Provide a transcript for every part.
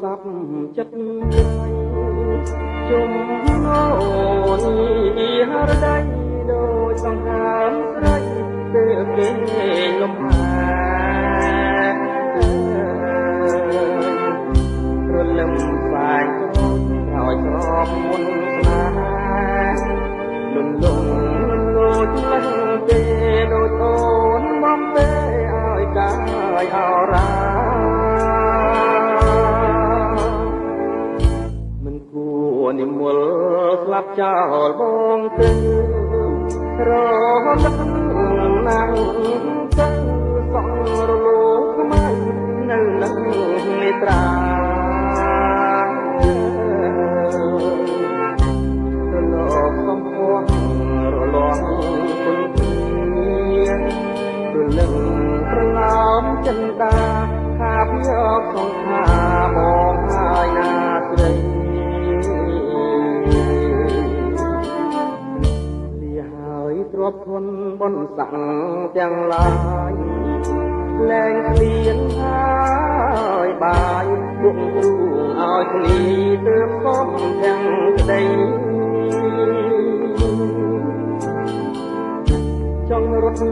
ស័ព្ទចិត្តជុំនោនីហរដៃដោយសង្ហាមស្រីទៅគេលំហារលឹមស្វាយក្រោយហើយក្របមុនស្នាលំលងលោចលឹងទេដូចអូនមកទេឲ្យកាយអរាមិនគួរនិមលស្លាប់ចោលបងទៅរលឹកណាស់ទៅសងរលោខ្មៅនៅនឹងនេត្រារលកកំពស់រលាស់គុនរលឹងប្រឡំចិន្តាខាបយកសង្ខាមកហើយណាស្រីទ្រពធនបនស័ក្តិទាំងឡាយលែងគ្លៀនហើយបាយពុករូឲ្យគ្នាទើបសុំទាំងក្តីចង់រត់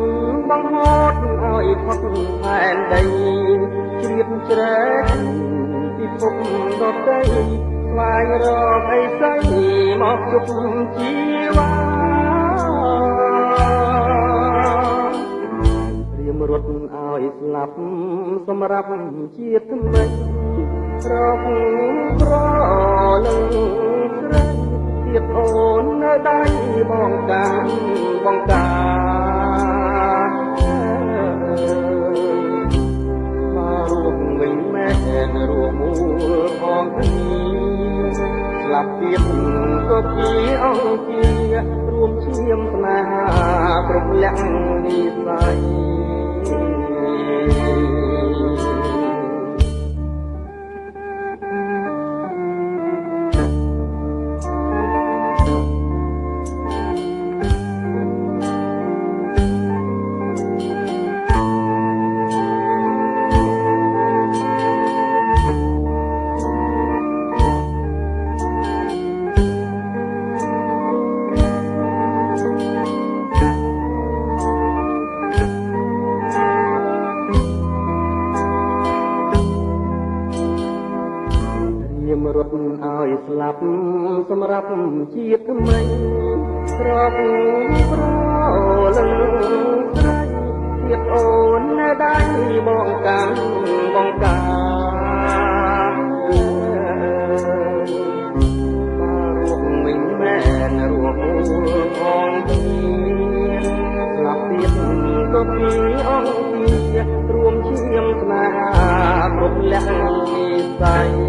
បងហត់ឲ្យផុតផែនដីជ្រាបជ្រែកពិភពដតីស្វែងរកអីស្អីមកជប់ជីវ៉ារត់ឲ្យស្លាប់សម្រាប់ជាតិថ្មីរកប្រលឹងស្រីទៀតអូននៅដៃបងកាបងកាមករួមវិញមែនរួមមូលផងគ្នាស្លាប់ទៀតក៏ជាអង្គារួមឈាមស្នេហាគ្រប់លក្ខនិស័យរត់ឲ្យស្លាប់សម្រាប់ជាតិថ្មីរកប្រលឹងស្រីទៀតអូននៅដៃបងកាបងការួមវិញមែនរួមមូលផងគ្នាស្លាប់ទៀតក៏ពីអង្គារួមឈាមស្នេហាគ្រប់លក្ខនិស័យ